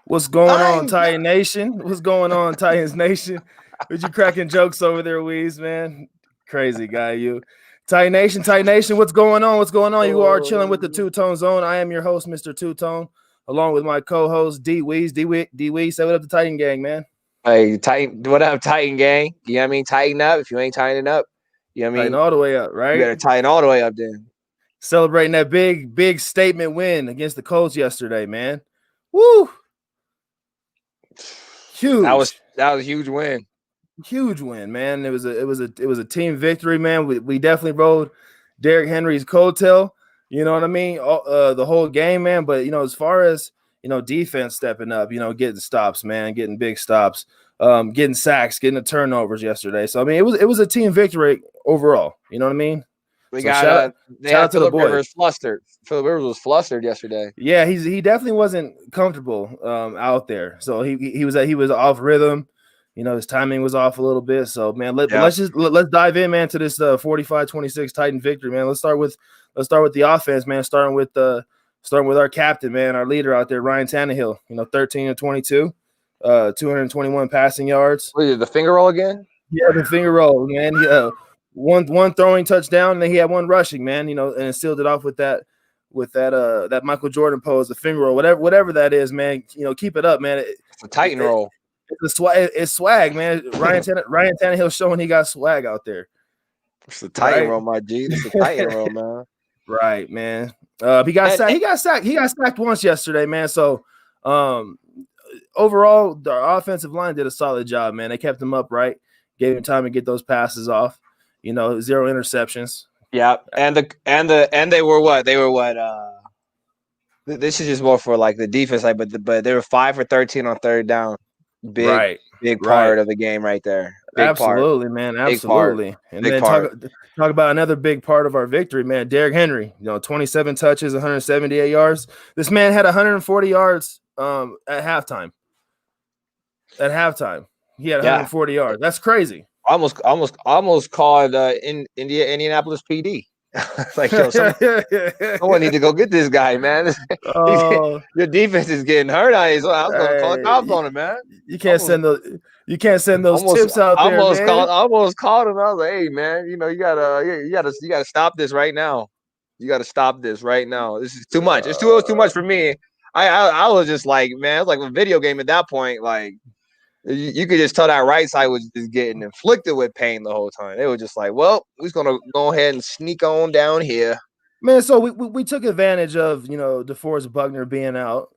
What's going on, Titan Nation? What's going on, Titans Nation? What you cracking jokes over there, Weez, man? Crazy guy, you. Titan Nation, what's going on? What's going on? You are chilling with the Two-Tone Zone. I am your host, Mr. Two-Tone, along with my co-host, D Weez. D Weez, say what up to Titan Gang, man. Hey, Titan, what up, Titan Gang? You know what I mean? Tighten up. If you ain't tightening up, you know what I mean? Tighten all the way up, right? You better tighten all the way up then. Celebrating that big statement win against the Colts yesterday, man. Woo! Huge. That was a huge win. Huge win, man. It was a team victory, man. We definitely rode Derrick Henry's coattail. You know what I mean? The whole game, man. But as far as defense stepping up, getting stops, man, getting big stops, getting sacks, getting the turnovers yesterday. So I mean, it was a team victory overall. You know what I mean? We got shout out to the boys. Rivers flustered. Philip Rivers was flustered yesterday. Yeah, he definitely wasn't comfortable out there. So he was off rhythm. His timing was off a little bit. So man, let's dive in, man, to this 45-26 Titan victory, man. Let's start with the offense, man. Starting with our captain, man, our leader out there, Ryan Tannehill. 13 of 22, 221 passing yards. Wait, the finger roll again? Yeah, the finger roll, man. One throwing touchdown, and then he had one rushing, man. And sealed it off with that Michael Jordan pose, the finger roll, whatever that is, man. Keep it up, man. It's a Titan roll. It's swag, man. Ryan Tannehill showing he got swag out there. It's a Titan roll, my G. It's a Titan roll, man. Right, man. He got sacked once yesterday, man. So overall, the offensive line did a solid job, man. They kept him upright, gave him time to get those passes off. 0 interceptions. Yeah, and they were what? This is just more for like the defense side, but they were 5 for 13 on third down. Big part of the game right there. Absolutely, man. Absolutely. And then talk about another big part of our victory, man. Derrick Henry, 27 touches, 178 yards. This man had 140 yards at halftime. At halftime, he had 140 yards. That's crazy. Almost called Indianapolis PD. Like, someone need to go get this guy, man. Your defense is getting hurt. I was gonna call cops on him, man. You can't send those tips out there. Almost called him. I was like, hey, man, you gotta stop this right now. You gotta stop this right now. This is too much. It was too much for me. I was just like, man, it was like a video game at that point. Like, you could just tell that right side was just getting inflicted with pain the whole time. They were just like, well, we're just going to go ahead and sneak on down here. Man, so we took advantage of, DeForest Buckner being out.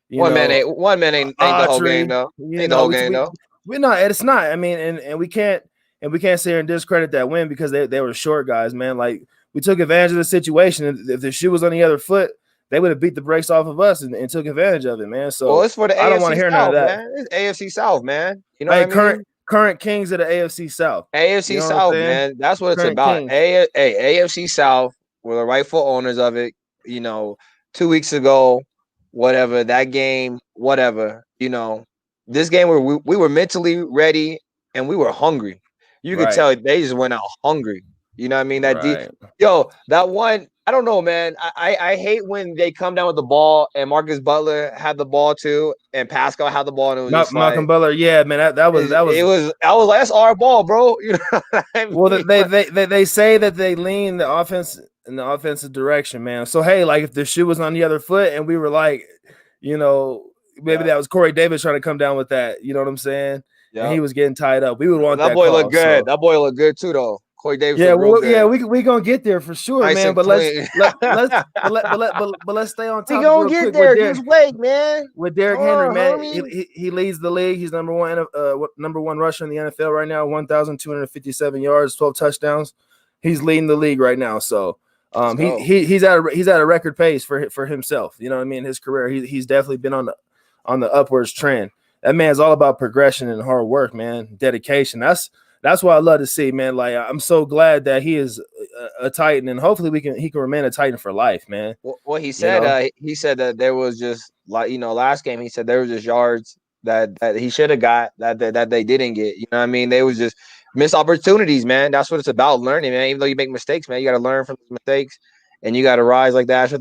One man ain't the whole game, though. Ain't the whole game, though. We're not. It's not. I mean, and we can't sit here and discredit that win because they were short guys, man. Like, we took advantage of the situation. If the shoe was on the other foot, they would have beat the brakes off of us and took advantage of it, man. So it's for the I don't want to hear none of that. Man. It's AFC South, man. You know what I mean? Current kings of the AFC South. AFC South, man. That's what it's about. AFC South, we're the rightful owners of it. 2 weeks ago, whatever, that game, whatever, this game we were mentally ready and we were hungry. You could tell they just went out hungry. You know what I mean? That one, I don't know, man. I hate when they come down with the ball and Marcus Butler had the ball too, and Pascal had the ball, and it was just Malcolm Butler. Yeah, man, that was that's our ball, bro. You know what I mean? Well, they say that they lean the offense in the offensive direction, man. So hey, like if the shoe was on the other foot, and we were like, maybe that was Corey Davis trying to come down with that. You know what I'm saying? Yeah. And he was getting tied up. We would want that. That boy looked good. That boy looked good too, though. Corey Davis. Yeah, we gonna get there for sure, nice, man. But let's stay on top. We gonna get there. Just wait, man. With Derrick Henry, man, he leads the league. He's number one rusher in the NFL right now. 1,257 yards, 12 touchdowns. He's leading the league right now. So he's at a record pace for himself. You know what I mean? His career, he's definitely been on the upwards trend. That man's all about progression and hard work, man. Dedication. That's what I love to see, man. Like, I'm so glad that he is a Titan, and hopefully he can remain a Titan for life, man. Well, he said he said that there was just like last game he said there was just yards that he should have got that they didn't get. You know what I mean? They was just missed opportunities, man. That's what it's about, learning, man. Even though you make mistakes, man, you got to learn from the mistakes, and you got to rise like that.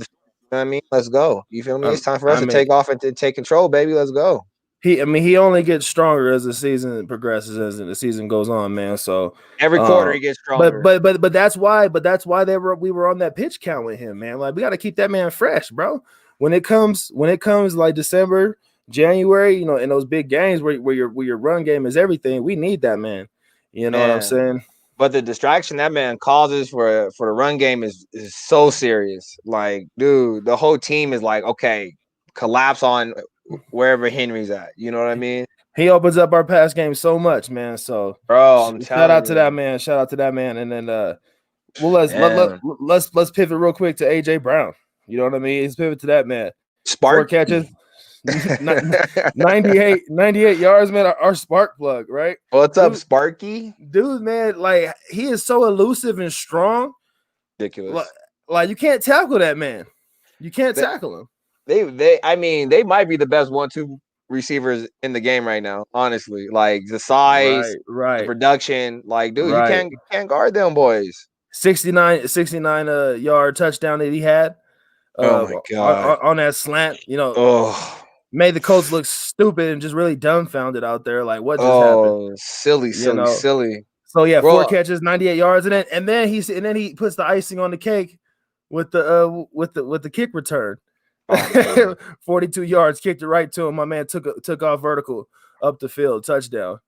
know what I mean? Let's go. You feel me? It's time for us to take off and to take control, baby. Let's go. He only gets stronger as the season progresses, as the season goes on, man. So every quarter he gets stronger. But that's why we were on that pitch count with him, man. Like, we got to keep that man fresh, bro. When it comes like December, January, you know, in those big games where your run game is everything, we need that man. You know what I'm saying? But the distraction that man causes for the run game is so serious. Like, dude, the whole team is like, okay, collapse on wherever Henry's at. You know what I mean? He opens up our pass game so much, man. So, bro, shout out to that man. Shout out to that man. And then let's pivot real quick to AJ Brown. You know what I mean? Let's pivot to that man. Spark 4 catches. 98 yards, man. Our spark plug, right? What's up, Sparky? Dude, man, like, he is so elusive and strong. Ridiculous. Like, you can't tackle that man. You can't tackle him. They might be the best 1-2 receivers in the game right now, honestly. Like, the size, right. The production. Like, dude, you can't guard them boys. 69 yard touchdown that he had. Oh my God. On that slant, you know. Made the Colts look stupid and just really dumbfounded out there. Like, what just happened? Silly. So yeah, 4 catches, 98 yards, and then he puts the icing on the cake with the kick return. 42 yards, kicked it right to him. My man took off vertical up the field, touchdown.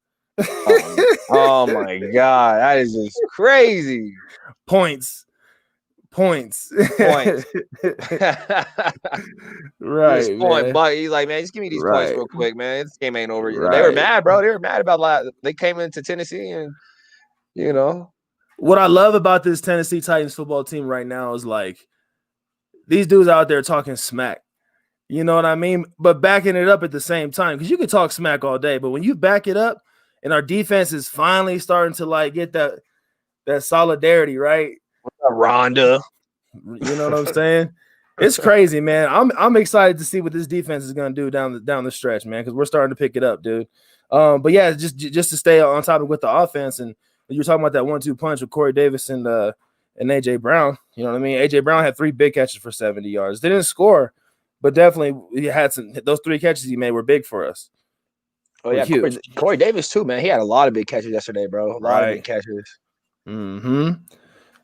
Oh my God, that is just crazy. Points. Right. Point, but he's like, man, just give me these points real quick, man. This game ain't over yet. They were mad, bro. They were mad about they came into Tennessee, and you know what I love about this Tennessee Titans football team right now is, like, these dudes out there talking smack. You know what I mean? But backing it up at the same time, because you can talk smack all day, but when you back it up and our defense is finally starting to, like, get that solidarity, right? Rhonda. You know what I'm saying? It's crazy, man. I'm excited to see what this defense is going to do down the stretch, man, because we're starting to pick it up, dude. But yeah, just to stay on topic with the offense, and you're talking about that 1-2 punch with Corey Davis and AJ Brown. You know what I mean? AJ Brown had 3 big catches for 70 yards. They didn't score, but definitely he had those 3 catches he made were big for us. Oh yeah, Corey Davis too, man. He had a lot of big catches yesterday, bro. A lot of big catches. Mm-hmm.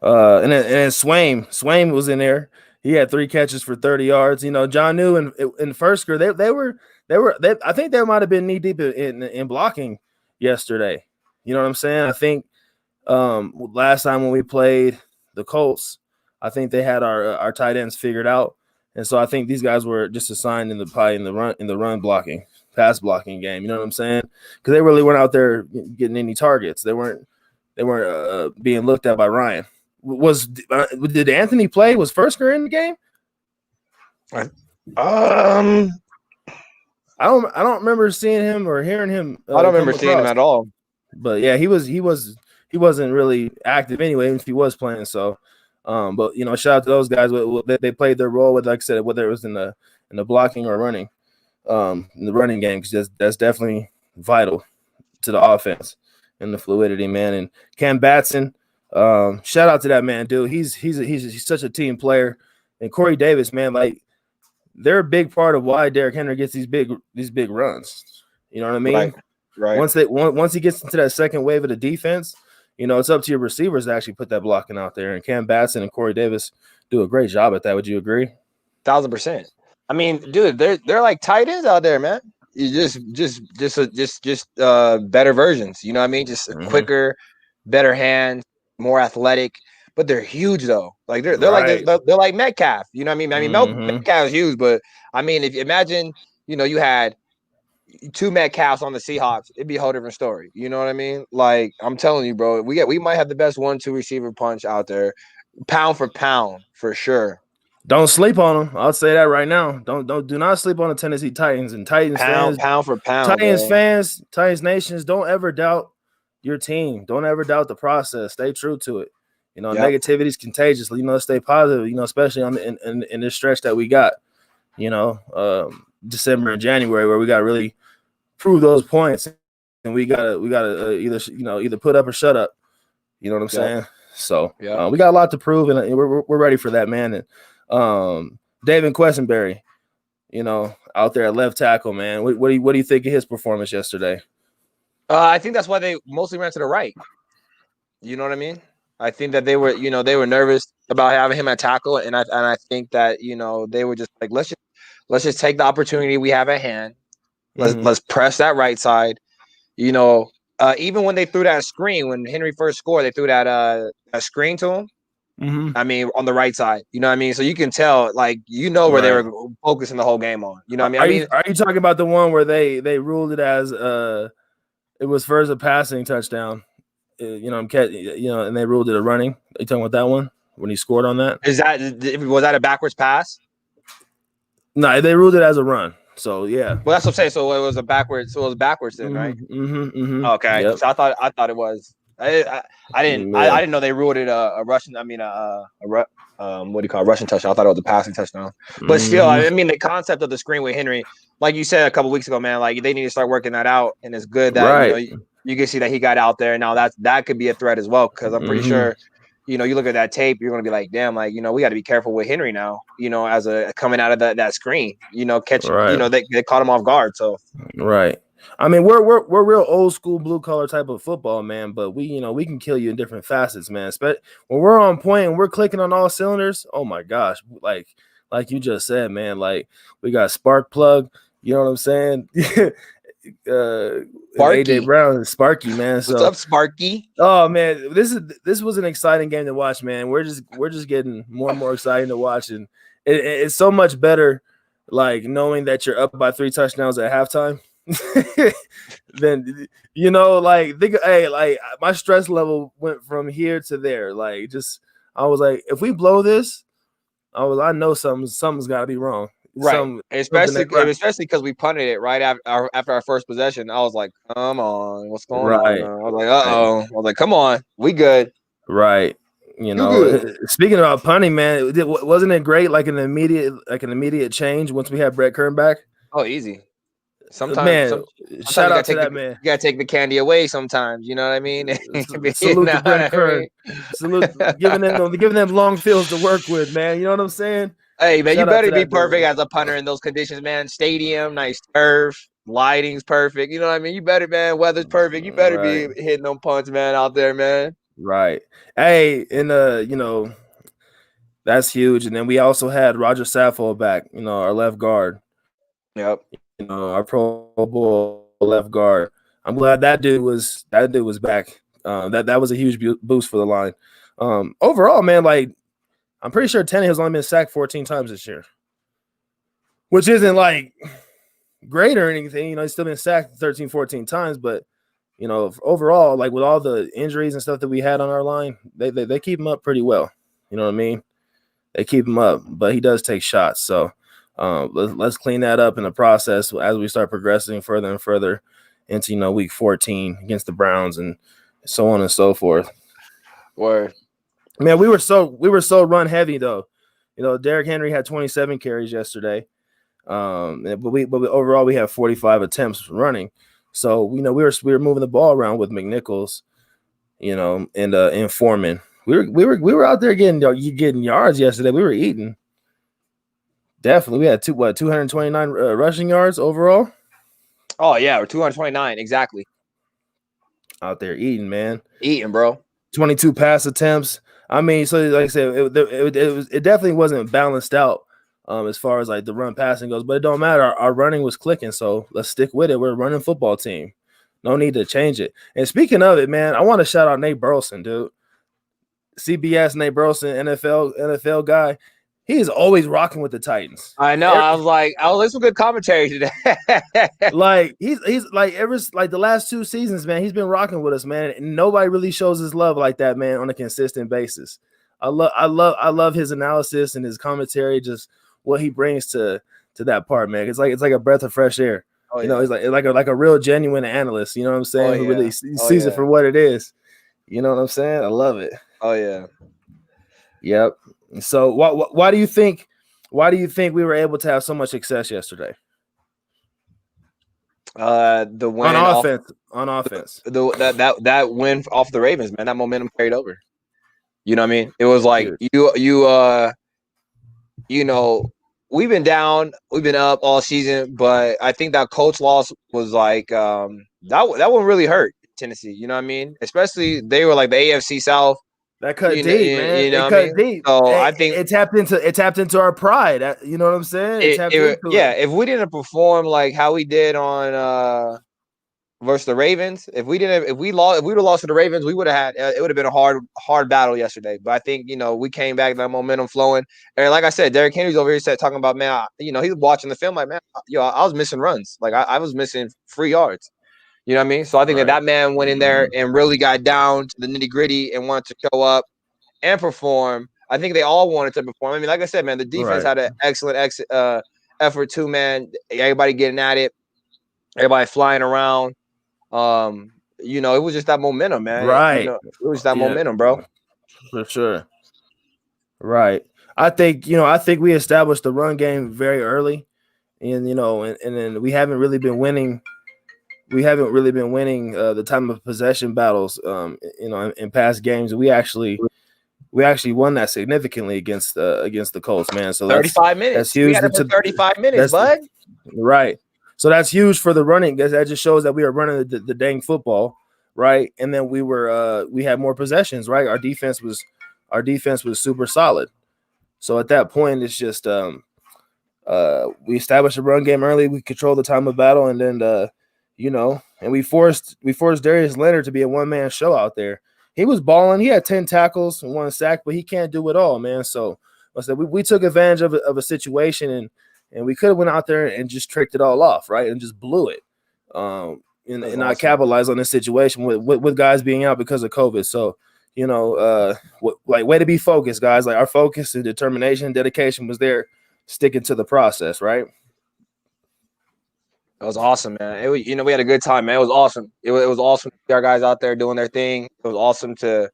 And then Swaim was in there. He had 3 catches for 30 yards. You know, John New in first grade, they were I think they might have been knee deep in blocking yesterday. You know what I'm saying? I think last time when we played the Colts, I think they had our tight ends figured out, and so I think these guys were just assigned in the run blocking, pass blocking game. You know what I'm saying? Because they really weren't out there getting any targets. They weren't being looked at by Ryan. Did Anthony play? Was Firsker in the game? I don't remember seeing him or hearing him. I don't remember seeing him at all. But yeah, he wasn't really active anyway, even if he was playing. So, but you know, shout out to those guys. They played their role with, like I said, whether it was in the blocking or running, in the running game, because that's definitely vital to the offense and the fluidity, man. And Cam Batson. Shout out to that man, dude. He's such a team player. And Corey Davis, man, like, they're a big part of why Derrick Henry gets these big runs. You know what I mean? Right. Once he gets into that second wave of the defense, you know, it's up to your receivers to actually put that blocking out there. And Cam Batson and Corey Davis do a great job at that. Would you agree? 1,000%. I mean, dude, they're like tight ends out there, man. You just better versions. You know what I mean? Just quicker, better hands, more athletic, but they're huge though. Like they're like Metcalf. You know what I mean? I mean, Metcalf is huge, but I mean, if you imagine, you know, you had 2 Metcalfs on the Seahawks, it'd be a whole different story. You know what I mean? Like, I'm telling you, bro, we might have the best 1-2 receiver punch out there, pound for pound, for sure. Don't sleep on them. I'll say that right now. Do not sleep on the Tennessee Titans and Titans fans. Pound for pound. Titans fans, Titans nations, don't ever doubt your team. Don't ever doubt the process. Stay true to it. You know, negativity is contagious. You know, stay positive. You know, especially in this stretch that we got. You know, December and January, where we got to really prove those points, and we gotta either put up or shut up. You know what I'm saying? So we got a lot to prove, and we're ready for that, man. And David Questenberry, out there at left tackle, man. What do you think of his performance yesterday? I think that's why they mostly ran to the right. You know what I mean? I think that they were nervous about having him at tackle, and I think that they were just like, let's just take the opportunity we have at hand. Let's press that right side. Even when they threw that screen, when Henry first scored, they threw that screen to him. I mean, on the right side, you know what I mean? So you can tell, like, where they were focusing the whole game on. You know what I mean? Are you talking about the one where they ruled it as it was first a passing touchdown, and they ruled it a running? Are you talking about that one when he scored on that? Was that a backwards pass? No, they ruled it as a run. So yeah. Well, that's what I'm saying. So it was backwards then, right? Okay. Yep. So I thought it was. I didn't know they ruled it a rushing. I mean, what do you call a rushing touchdown? I thought it was a passing touchdown. But still, I mean, the concept of the screen with Henry, like you said a couple weeks ago, man, like they need to start working that out, and it's good that you can see that he got out there. Now that could be a threat as well, because I'm pretty sure. You look at that tape, you're gonna be like, damn, like, we got to be careful with Henry now. As coming out of that screen, catch. They caught him off guard. So right. I mean, we're real old school blue collar type of football, man. But we can kill you in different facets, man. When we're on point and we're clicking on all cylinders, oh my gosh, like you just said, man. Like we got spark plug. You know what I'm saying? AJ Brown and Sparky, man. What's up, Sparky? Oh man, this was an exciting game to watch, man. We're just getting more and more exciting to watch, and it's so much better, like knowing that you're up by 3 touchdowns at halftime. Then like my stress level went from here to there. Like I was like, if we blow this, I know something's got to be wrong. Right, especially because we punted it right after our first possession. I was like, come on, what's going on? I was like, uh-oh. I was like, come on, we good. Right. Speaking about punting, man, wasn't it great? Like an immediate change once we had Brett Kern back. Oh, easy. Sometimes, man, shout out to that man. You gotta take the candy away sometimes. You know what I mean? Salute to Brett Kern. Salute, giving them long fields to work with, man. You know what I'm saying? Hey, man, you better be perfect as a punter in those conditions, man. Stadium, nice turf, lighting's perfect. You know what I mean? You better, man. Weather's perfect. You better be hitting them punts, man, out there, man. Right. Hey, and that's huge. And then we also had Roger Saffold back. Our left guard. Yep. Our Pro Bowl left guard. I'm glad that dude was back. That was a huge boost for the line. Overall, man, like. I'm pretty sure Tannehill's only been sacked 14 times this year, which isn't like great or anything. He's still been sacked 13, 14 times, but overall, like with all the injuries and stuff that we had on our line, they keep him up pretty well. You know what I mean? They keep him up, but he does take shots. So let's clean that up in the process as we start progressing further and further into week 14 against the Browns and so on and so forth. Word. Man, we were so run heavy though. Derrick Henry had 27 carries yesterday, but we overall we had 45 attempts running. So we were moving the ball around with McNichols, and Foreman. We were out there getting yards yesterday. We were eating. Definitely, we had 229 rushing yards overall. Oh yeah, or 229 exactly. Out there eating, man. Eating, bro. 22 pass attempts. I mean, so like I said, it definitely wasn't balanced out as far as like the run passing goes, but it don't matter. Our running was clicking, so let's stick with it. We're a running football team. No need to change it. And speaking of it, man, I want to shout out Nate Burleson, dude. CBS Nate Burleson, NFL guy. He is always rocking with the Titans. I know. I was like, there's some good commentary today. Like he's like the last 2 seasons, man. He's been rocking with us, man. And nobody really shows his love like that, man, on a consistent basis. I love his analysis and his commentary, just what he brings to that part, man. It's like a breath of fresh air. Oh, yeah. He's like a real genuine analyst. You know what I'm saying? Who really sees it for what it is. You know what I'm saying? I love it. Oh yeah. Yep. So why do you think we were able to have so much success yesterday? The win on offense. That win off the Ravens, man. That momentum carried over. You know what I mean? It was like you we've been down, we've been up all season, but I think that Colts loss was like that one really hurt Tennessee. You know what I mean? Especially they were like the AFC South. That cut deep, man. You know It what I cut mean? deep. So I think it tapped into our pride. You know what I'm saying? It tapped into it. If we didn't perform like how we did on versus the Ravens, if we would have lost to the Ravens, we would have had it would have been a hard battle yesterday. But I think we came back, that momentum flowing, and like I said, Derrick Henry's over here talking about, man, he's watching the film like, man, I was missing runs, like I was missing free yards. You know what I mean? So I think that man went in there and really got down to the nitty gritty and wanted to show up and perform. I think they all wanted to perform. I mean, like I said, man, the defense had an excellent effort too, man. Everybody getting at it, everybody flying around. It was just that momentum, man. Right. It was that momentum, bro. For sure. Right. I think we established the run game very early, and and then we haven't really been winning. We haven't really been winning the time of possession battles, in past games. We actually won that significantly against the Colts, man. So 35 minutes. That's huge. We had it for 35 minutes, bud. Right. So that's huge for the running. That just shows that we are running the dang football, right? And then we had more possessions, right? Our defense was super solid. So at that point, it's just we established a run game early. We controlled the time of battle, and then and we forced Darius Leonard to be a one-man show out there. He was balling. He had 10 tackles and 1 sack, but he can't do it all, man. So I said we took advantage of a situation, and we could have went out there and just tricked it all off, right, and just blew it, and not capitalize on this situation with guys being out because of COVID. So way to be focused, guys. Like, our focus and determination and dedication was there, sticking to the process, right? It was awesome, man. We had a good time, man. It was awesome. It was awesome to see our guys out there doing their thing. It was awesome to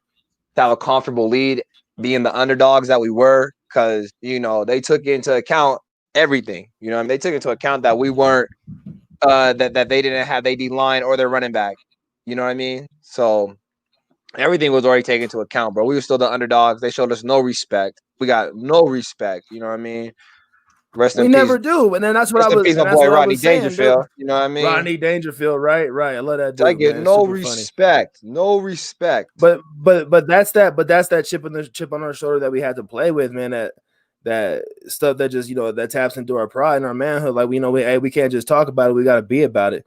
have a comfortable lead, being the underdogs that we were, because they took into account everything. They took into account that we weren't that they didn't have their D line or their running back. You know what I mean? So everything was already taken into account, bro. We were still the underdogs. They showed us no respect. We got no respect. You know what I mean? We never do, and then that's what I was. My boy Rodney Dangerfield. You know what I mean? Rodney Dangerfield, right? I love that dude. I get no respect, no respect. But that's that chip on our shoulder that we had to play with, man. That stuff that just that taps into our pride and our manhood. Like, we can't just talk about it. We got to be about it.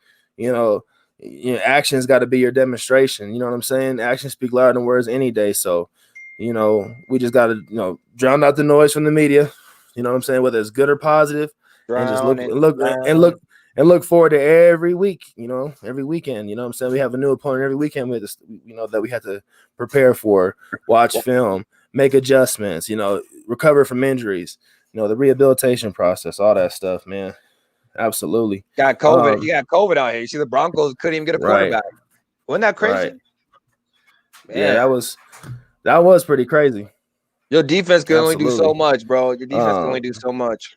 Actions got to be your demonstration. You know what I'm saying? Actions speak louder than words any day. So, we just got to drown out the noise from the media. You know what I'm saying? Whether it's good or positive, and just look forward to every week. Every weekend. You know what I'm saying? We have a new opponent every weekend with us. That we have to prepare for, watch film, make adjustments. Recover from injuries. The rehabilitation process, all that stuff, man. Absolutely. Got COVID. You got COVID out here. You see, the Broncos couldn't even get a quarterback. Wasn't that crazy? Right. Yeah, that was pretty crazy. Your defense can only do so much, bro. Your defense can only do so much.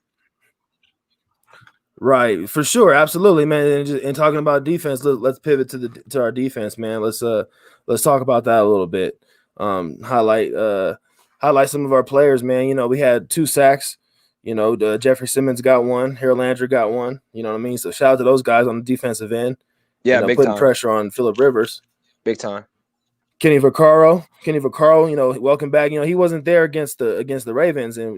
Right, for sure, absolutely, man. And talking about defense, let's pivot to our defense, man. Let's talk about that a little bit. Highlight some of our players, man. We had 2 sacks. Jeffrey Simmons got 1. Harold Landry got 1. You know what I mean? So shout out to those guys on the defensive end. Yeah, big putting time. Pressure on Phillip Rivers. Big time. Kenny Vaccaro, welcome back. He wasn't there against the Ravens, and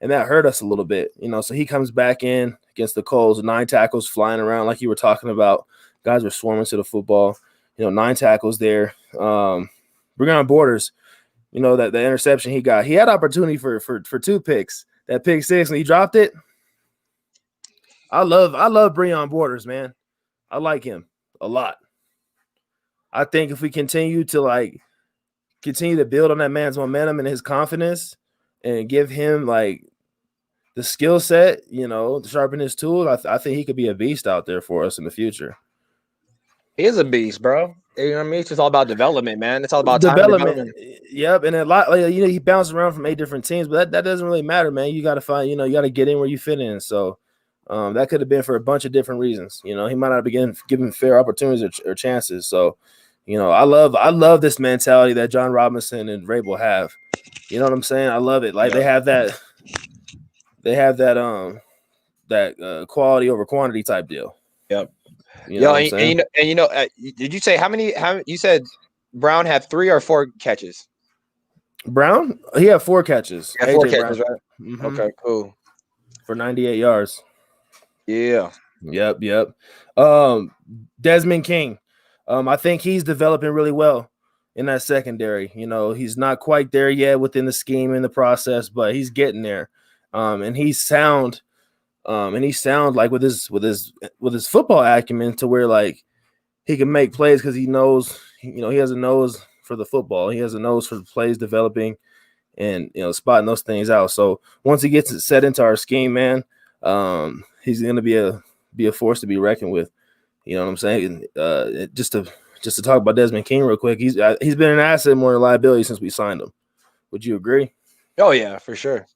and that hurt us a little bit. So he comes back in against the Colts, 9 tackles flying around like you were talking about. Guys were swarming to the football. 9 tackles there. Breon Borders, that the interception he got, he had opportunity for 2 picks. That pick 6, and he dropped it. I love Breon Borders, man. I like him a lot. I think if we continue to build on that man's momentum and his confidence, and give him the skill set, to sharpen his tools, I think he could be a beast out there for us in the future. He is a beast, bro. You know what I mean? It's just all about development, man. It's all about development. Yep, and a lot he bounced around from 8 different teams, but that doesn't really matter, man. You got to find, you got to get in where you fit in. So that could have been for a bunch of different reasons. He might not be given fair opportunities or chances. So. I love this mentality that John Robinson and Vrabel have. You know what I'm saying? I love it. They have that. they have that quality over quantity type deal. Yep. You know what I'm saying? Did you say how many you said Brown had 3 or 4 catches? Brown? He had 4 catches. AJ 4 catches, Brown. right? Mm-hmm. Okay, cool. For 98 yards. Yeah. Yep. Desmond King. I think he's developing really well in that secondary. He's not quite there yet within the scheme and the process, but he's getting there. And he's sound. Like with his football acumen to where like he can make plays because he knows, he has a nose for the football. He has a nose for the plays developing and, spotting those things out. So once he gets it set into our scheme, man, he's going to be a force to be reckoned with. You know what I'm saying? Just to talk about Desmond King real quick, he's been an asset more than a liability since we signed him. Would you agree? Oh yeah, for sure.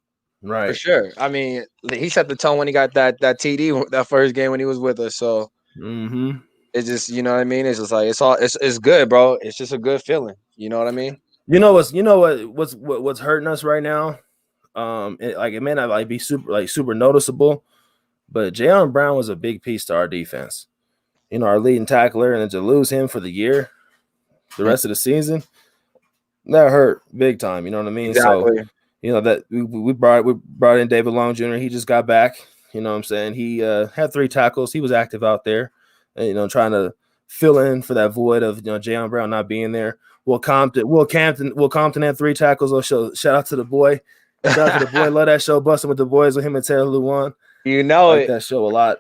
Right. For sure. I mean, he set the tone when he got that TD that first game when he was with us. So it's just, you know what I mean? It's just like it's good, bro. It's just a good feeling. You know what I mean? What's hurting us right now? It may not be super noticeable, but Jaylen Brown was a big piece to our defense. Our leading tackler, and to lose him for the year, the rest of the season, that hurt big time. You know what I mean? Exactly. So, that we brought in David Long Jr. He just got back. You know what I'm saying? He had 3 tackles. He was active out there, and, trying to fill in for that void of Jaylen Brown not being there. Will Compton had 3 tackles. Shout out to the boy. Shout out to the boy. Love that show, Busting with the Boys with him and Taylor Lewan. Like that show a lot.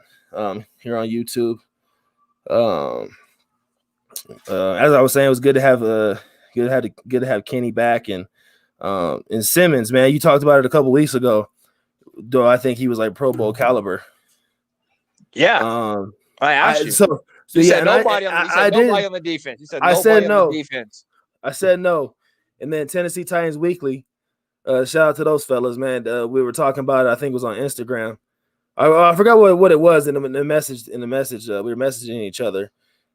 Here on YouTube. As I was saying, it was good to have Kenny back and Simmons, man. You talked about it a couple weeks ago. Though I think he was like Pro Bowl caliber. Yeah. I asked you. You said nobody on the defense. You said nobody on the defense. I said no. And then Tennessee Titans Weekly. Shout out to those fellas, man. We were talking about it. I think it was on Instagram. I forgot what it was in the message. We were messaging each other,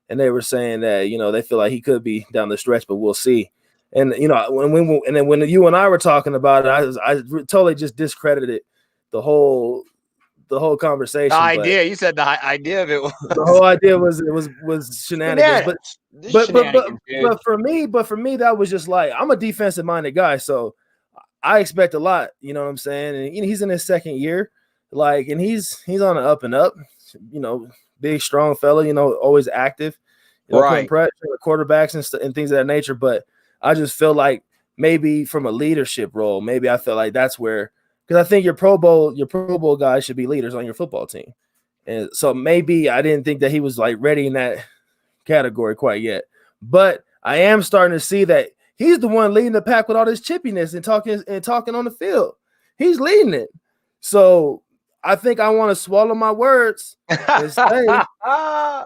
and they were saying that they feel like he could be down the stretch, but we'll see. And when you and I were talking about it, I totally just discredited the whole conversation. The idea, you said the idea of it was the whole idea was shenanigans. But for me, that was just like, I'm a defensive minded guy, so I expect a lot. You know what I'm saying? And he's in his second year. And he's on an up and up, big, strong fella, always active, putting pressure on the quarterbacks and things of that nature. But I just feel like maybe from a leadership role, maybe I feel like that's where, because I think your Pro Bowl guys should be leaders on your football team. And so maybe I didn't think that he was like ready in that category quite yet. But I am starting to see that he's the one leading the pack with all this chippiness and talking on the field. He's leading it. So I think I want to swallow my words and say, I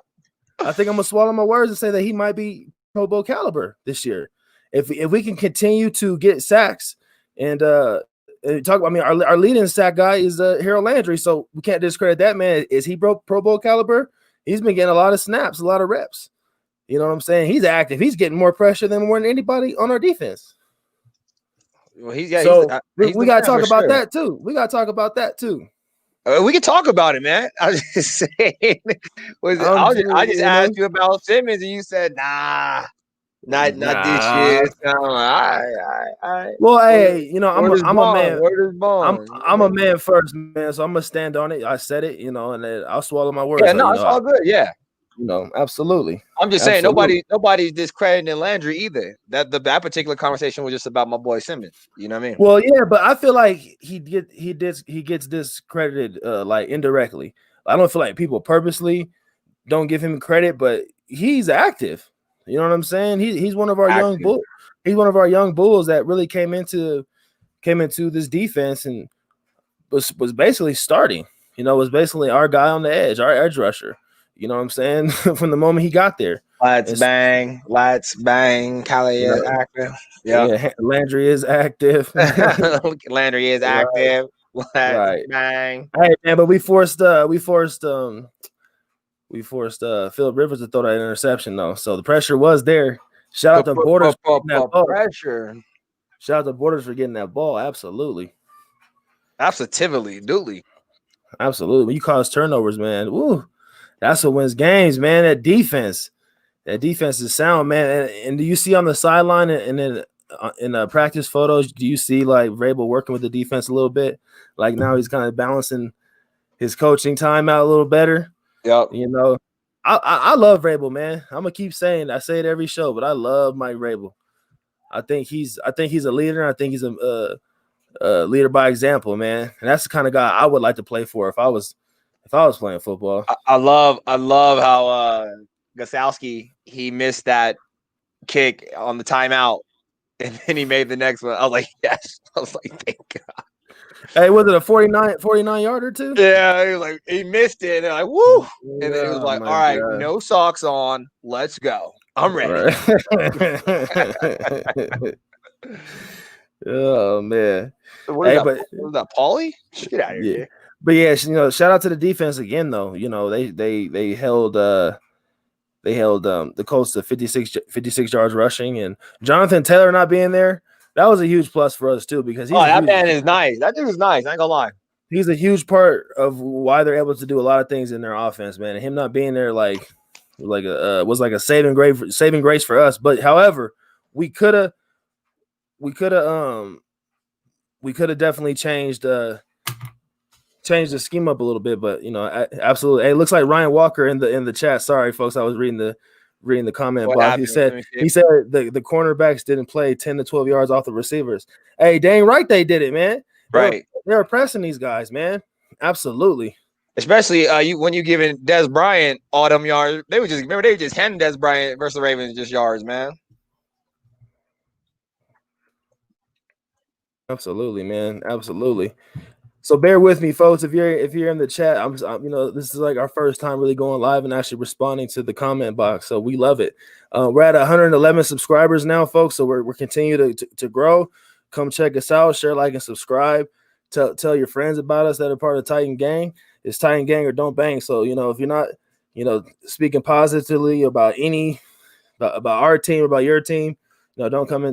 think I'm gonna swallow my words and say that he might be Pro Bowl caliber this year. If we can continue to get sacks and talk, I mean, our leading sack guy is Harold Landry, so we can't discredit that man. Is he Pro Bowl caliber? He's been getting a lot of snaps, a lot of reps. You know what I'm saying? He's active. He's getting more pressure than more than anybody on our defense. Well, we got to talk about that too. We got to talk about that too. We can talk about it, man. I was just saying. I just asked you about Simmons, and you said, "Nah, not this year." So, all right. Well, hey, I'm a man. I'm a man first, man. So I'm gonna stand on it. I said it, and then I'll swallow my words. Yeah, no, it's all good. Yeah. Absolutely. I'm just saying nobody's discrediting Landry either. That particular conversation was just about my boy Simmons. You know what I mean? Well, yeah, but I feel like he gets discredited like indirectly. I don't feel like people purposely don't give him credit, but he's active. You know what I'm saying? He's one of our young bulls. He's one of our young bulls that really came into this defense and was basically starting. Was basically our guy on the edge, our edge rusher. You know what I'm saying? From the moment he got there. Let's bang. Callie is active. Yeah, Landry is active. Landry is active. Let's bang. Hey man, but we forced Philip Rivers to throw that interception though. So the pressure was there. Shout out to Borders for getting that ball. Pressure. Shout out to Borders for getting that ball. Absolutely. Absolutely. When you cause turnovers, man, woo, that's what wins games, man. That defense is sound, man. And do you see on the sideline and then in practice photos, do you see like Vrabel working with the defense a little bit? Like now he's kind of balancing his coaching time out a little better. Yep. You know, I love Vrabel, man. I'm gonna keep saying I say it every show, but I love Mike Vrabel. I think he's a leader. I think he's a leader by example, man. And that's the kind of guy I would like to play for if I was playing football. I love how Gosowski, he missed that kick on the timeout, and then he made the next one. I was like, yes. I was like, thank God. Hey, was it a 49 yarder too? Yeah, he was like, he missed it, and like, woo. And then he was like, all right, God. No socks on, let's go. I'm ready. Right. Oh man. What is that? Was that Paulie? Get out of here. Yeah. But yeah, you know, shout out to the defense again though. You know, they held the Colts to 56 yards rushing, and Jonathan Taylor not being there, that was a huge plus for us too, because that man is nice. That dude is nice. I ain't gonna lie. He's a huge part of why they're able to do a lot of things in their offense, man. And him not being there was like a saving grace for us. But however, we could have definitely changed the scheme up a little bit. But you know, absolutely. Hey, it looks like Ryan Walker in the chat. Sorry, folks, I was reading the comment box. He said the cornerbacks didn't play 10 to 12 yards off the receivers. Hey, dang right they did it, man. Right. They're pressing these guys, man. Absolutely. Especially when you giving Des Bryant all them yards. They were just handing Des Bryant versus the Ravens just yards, man. Absolutely, man. Absolutely. So bear with me, folks. If you're in the chat, I'm this is like our first time really going live and actually responding to the comment box. So we love it. We're at 111 subscribers now, folks. So we're continuing to grow. Come check us out. Share, like, and subscribe. Tell your friends about us that are part of Titan Gang. It's Titan Gang or don't bang. So you know, if you're not, speaking positively about our team, about your team, don't come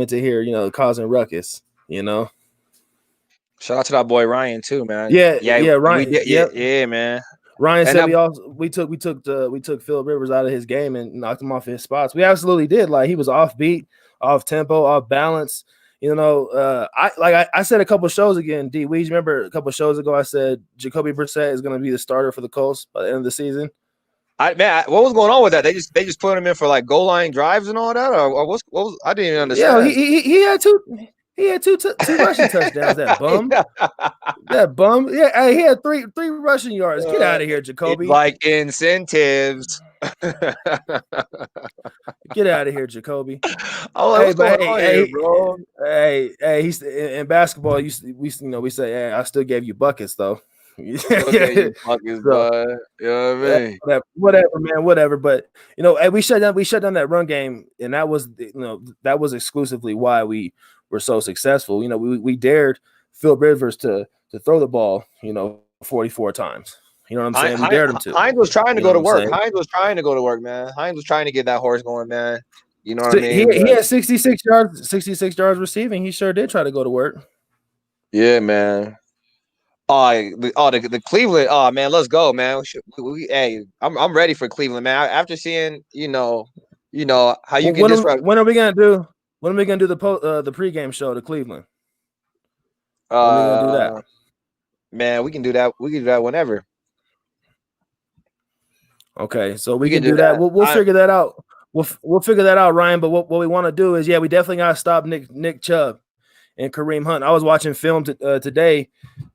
into here, causing ruckus. Shout out to that boy Ryan too, man. Yeah, Ryan. Yeah, man. Ryan said we took Phil Rivers out of his game and knocked him off his spots. We absolutely did. Like, he was off beat, off tempo, off balance. I said a couple shows again, D Weez, remember a couple shows ago I said Jacoby Brissett is going to be the starter for the Colts by the end of the season. What was going on with that? They just put him in for like goal line drives and all that, or what was I didn't even understand. Yeah, he had two rushing touchdowns. That bum. That bum. Yeah, he had three rushing yards. Get out of here, Jacoby. Like incentives. Get out of here, Jacoby. Bro. Hey, he's in basketball. We say, hey, I still gave you buckets though. Buckets, bud. You know what I mean? Whatever, man, whatever. But we shut down that run game, and that was exclusively why we were so successful. We dared Phil Rivers to throw the ball, 44 times. You know what I'm saying? We dared him to. Hines was trying to go to work. Hines was trying to go to work, man. Hines was trying to get that horse going, man. You know what I mean? He had 66 yards receiving. He sure did try to go to work. Yeah, man. The Cleveland. Oh man, let's go, man. I'm ready for Cleveland, man. After seeing, how you can disrupt. When are we gonna do? When are we gonna do the pregame show to Cleveland? When are we gonna do that? Man, we can do that. We can do that whenever. Okay, so we can do that. We'll figure that out. We'll figure that out, Ryan. But what we want to do is, we definitely gotta stop Nick Chubb and Kareem Hunt. I was watching film today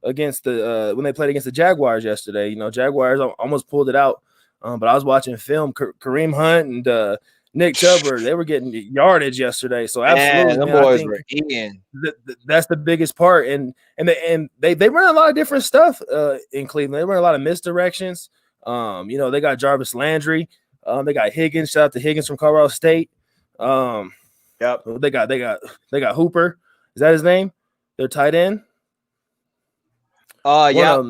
against when they played against the Jaguars yesterday. Jaguars almost pulled it out, but I was watching film. Kareem Hunt and Nick Chubb they were getting yardage yesterday. So absolutely, man, boys were eating. That's the biggest part, and they run a lot of different stuff in Cleveland. They run a lot of misdirections. They got Jarvis Landry. They got Higgins. Shout out to Higgins from Colorado State. Yep. They got Hooper. Is that his name? Their tight end. Yeah.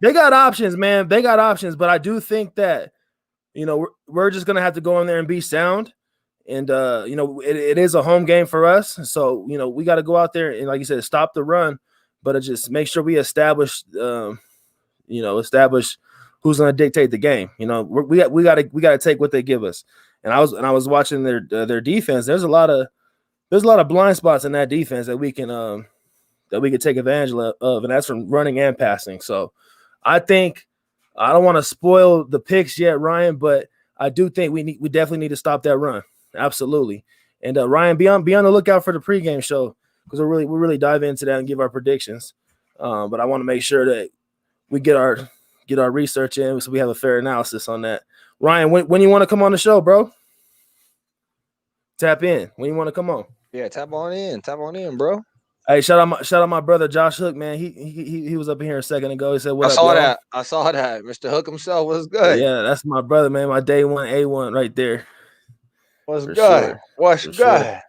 They got options, man. They got options, but I do think that we're just gonna have to go in there and be sound And it is a home game for us. So, we got to go out there and, like you said, stop the run, but just make sure we establish who's going to dictate the game. We got to take what they give us. And I was watching their defense. There's a lot of blind spots in that defense that we can take advantage of, and that's from running and passing. So I think I don't want to spoil the picks yet, Ryan, but I do think we definitely need to stop that run. Absolutely. And Ryan, be on the lookout for the pregame show, because we'll really dive into that and give our predictions. But I want to make sure that we get our research in, so we have a fair analysis on that. Ryan, when you want to come on the show, bro? Tap in. When you want to come on? Yeah, tap on in, bro. Hey, shout out my brother Josh Hook, man. He was up here a second ago. He said, "What I up, I saw that. Mr. Hook himself was good. Yeah, that's my brother, man. My day one A1 right there. What's good? Sure. What's good? Sure.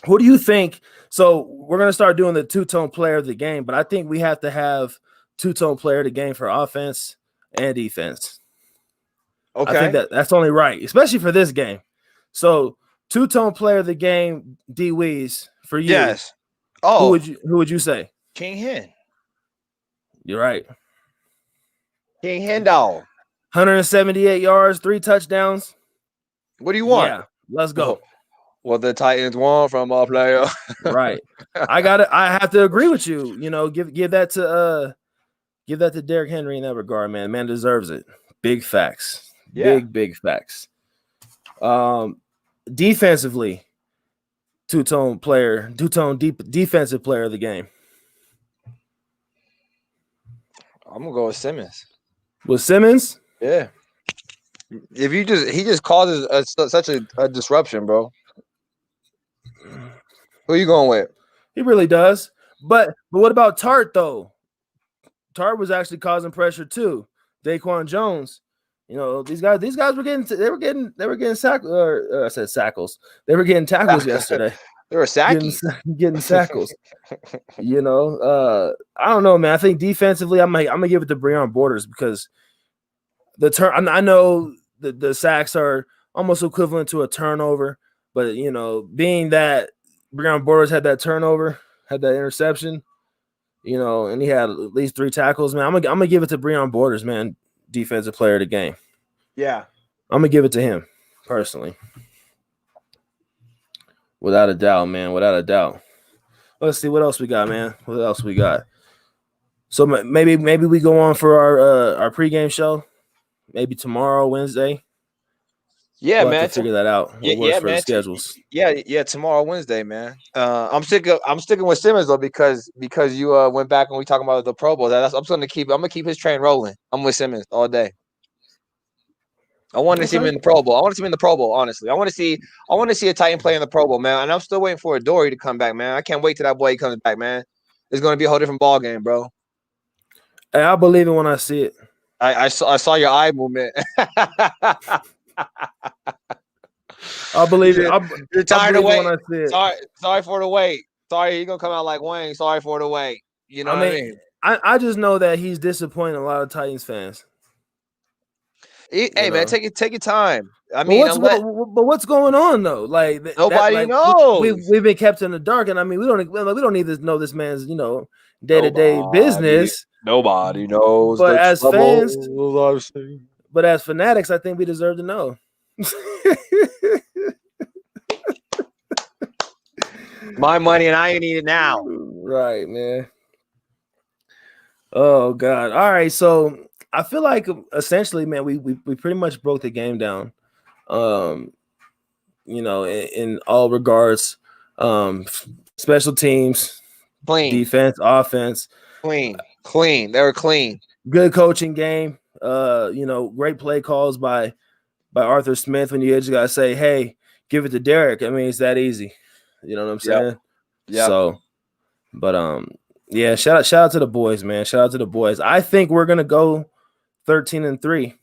Who do you think? So we're gonna start doing the two-tone player of the game, but I think we have to have two-tone player of the game for offense and defense. Okay, I think that's only right, especially for this game. So two-tone player of the game, D Weez, for you. Yes. Oh, who would you say? King Hen. You're right. King Hen dog. 178 yards, 3 touchdowns. What do you want? Yeah, let's go. What the Titans want from a player. Right. I have to agree with you. Give that to Derrick Henry in that regard, man. Man deserves it. Big facts. Yeah. Big facts. Defensively, two-tone defensive player of the game. I'm gonna go with Simmons. With Simmons? Yeah. If he just causes such a disruption, bro. Who are you going with? He really does. But what about Tart though? Tart was actually causing pressure too. Daquan Jones. These guys were getting sackles. I said sackles. They were getting tackles yesterday. They were sacking. Getting sackles. I don't know, man. I think defensively, I'm gonna give it to Breon Borders, because I know the sacks are almost equivalent to a turnover, but being that Breon Borders had that turnover, had that interception, and he had at least 3 tackles, man. I'm gonna give it to Breon Borders, man. Defensive player of the game. Yeah. I'm gonna give it to him personally. Without a doubt, man. Without a doubt. Let's see what else we got, man. What else we got? So maybe we go on for our pregame show. Maybe tomorrow, Wednesday. Yeah, we'll man. Have to figure that out. Yeah, man. The schedules. Yeah. Tomorrow, Wednesday, man. I'm sticking with Simmons though, because you went back and we talking about the Pro Bowl. I'm gonna keep his train rolling. I'm with Simmons all day. I want to see him in the Pro Bowl. Honestly. I want to see a Titan play in the Pro Bowl, man. And I'm still waiting for Adoree to come back, man. I can't wait till that boy comes back, man. It's gonna be a whole different ball game, bro. Hey, I'll believe it when I see it. I saw your eye movement. I'll believe it. You're tired of waiting. When I see it. Sorry for the wait. Sorry, you're gonna come out like Wayne. Sorry for the wait. You know what I mean? I just know that he's disappointing a lot of Titans fans. Hey, man, take your time. I mean, but what's going on though? Like nobody knows. We've been kept in the dark, and I mean, we don't need to know this man's day-to-day business. Nobody knows. But as fans, but as fanatics, I think we deserve to know. My money, and I need it now. Right, man. Oh God! All right, so I feel like essentially, man, we pretty much broke the game down. In all regards, special teams, clean, defense, offense, clean. They were clean. Good coaching game. Great play calls by Arthur Smith. When you just gotta say, "Hey, give it to Derrick." I mean, it's that easy. You know what I'm saying? Yeah. So, but yeah. Shout out to the boys, man. Shout out to the boys. I think we're gonna go 13-3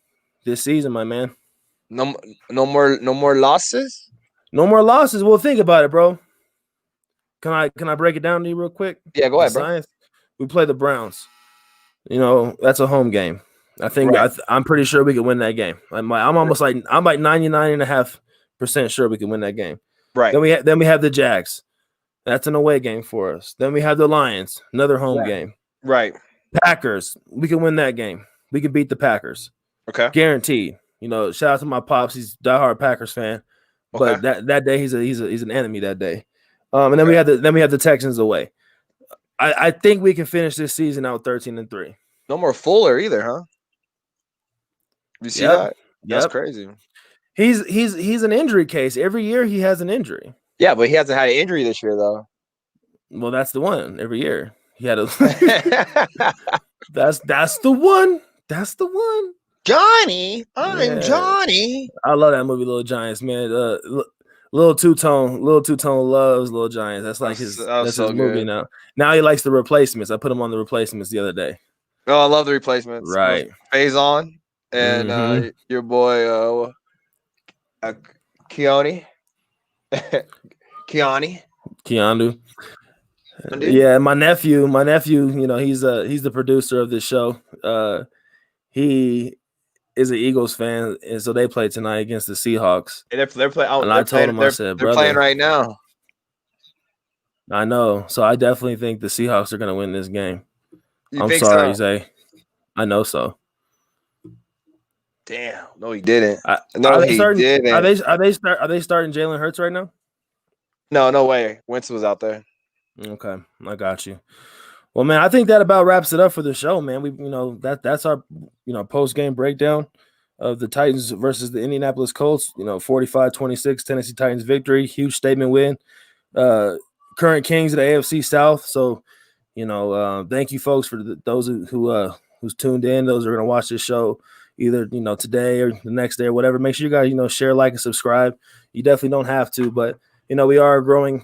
this season, my man. No more losses. No more losses. Well, think about it, bro. Can I break it down to you real quick? Yeah, go ahead, bro. We play the Browns. That's a home game. I think I'm pretty sure we can win that game. I'm almost like 99.5% sure we can win that game. Right. Then we have the Jags. That's an away game for us. Then we have the Lions, another home game. Right. Packers, we can win that game. We can beat the Packers. Okay. Guaranteed. Shout out to my pops. He's a diehard Packers fan. Okay. But that day he's an enemy that day. And then we have the Texans away. I think we can finish this season out 13-3. No more Fuller either, huh? You see that? That's crazy. He's an injury case. Every year he has an injury. Yeah, but he hasn't had an injury this year though. Well, that's the one. Every year he had a. that's the one. That's the one. Johnny, I'm Johnny. I love that movie, Little Giants, man. Little Two-Tone loves Little Giants. That's like his movie now. Now he likes The Replacements. I put him on The Replacements the other day. Oh, I love The Replacements. Right. Faison and your boy Keanu. Yeah, my nephew, he's the producer of this show. He is an Eagles fan, and so they play tonight against the Seahawks. And they're playing. And I told him, I said, they're playing right now. I know, so I definitely think the Seahawks are going to win this game. I'm sorry, Zay. I know so. Damn, no, he didn't. Didn't. Are they starting Jalen Hurts right now? No way. Winston was out there. Okay, I got you. Well, man, I think that about wraps it up for the show, man. We, that's our, post-game breakdown of the Titans versus the Indianapolis Colts. 45-26 Tennessee Titans victory, huge statement win. Current kings of the AFC South. So, thank you, folks, for those who's tuned in. Those who are going to watch this show either today or the next day or whatever. Make sure you guys share, like, and subscribe. You definitely don't have to, but we are a growing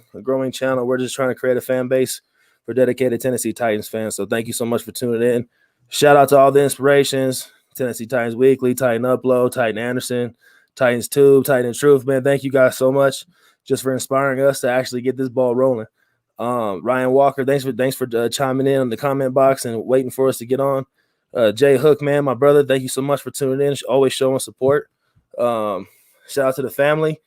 channel. We're just trying to create a fan base for dedicated Tennessee Titans fans. So thank you so much for tuning in. Shout out to all the inspirations, Tennessee Titans Weekly, Titan Upload, Titan Anderson, Titans Tube, Titan Truth. Man, thank you guys so much just for inspiring us to actually get this ball rolling. Ryan Walker, thanks for chiming in the comment box and waiting for us to get on. Jay Hook, man, my brother, thank you so much for tuning in. Always showing support. Shout out to the family.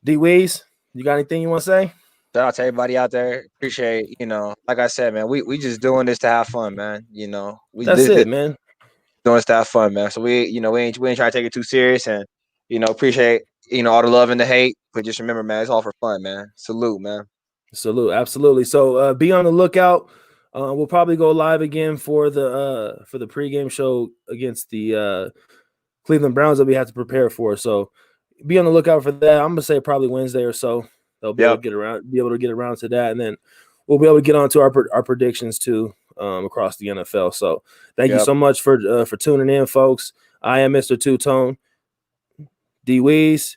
D Weez, you got anything you want to say? Shout out to everybody out there. Appreciate, like I said, man, we just doing this to have fun, man. That's it, man. Doing this to have fun, man. So we ain't trying to take it too serious, and appreciate all the love and the hate. But just remember, man, it's all for fun, man. Salute, man. Salute, absolutely. So be on the lookout. We'll probably go live again for the pregame show against the Cleveland Browns that we have to prepare for. So be on the lookout for that. I'm gonna say probably Wednesday or so. They'll be able to get around to that, and then we'll be able to get on to our predictions too across the NFL. So thank you so much for tuning in, folks. I am Mr. Two-Tone, D Weez.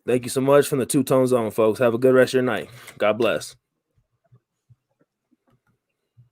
Thank you so much from the Two-Tone Zone, folks. Have a good rest of your night. God bless.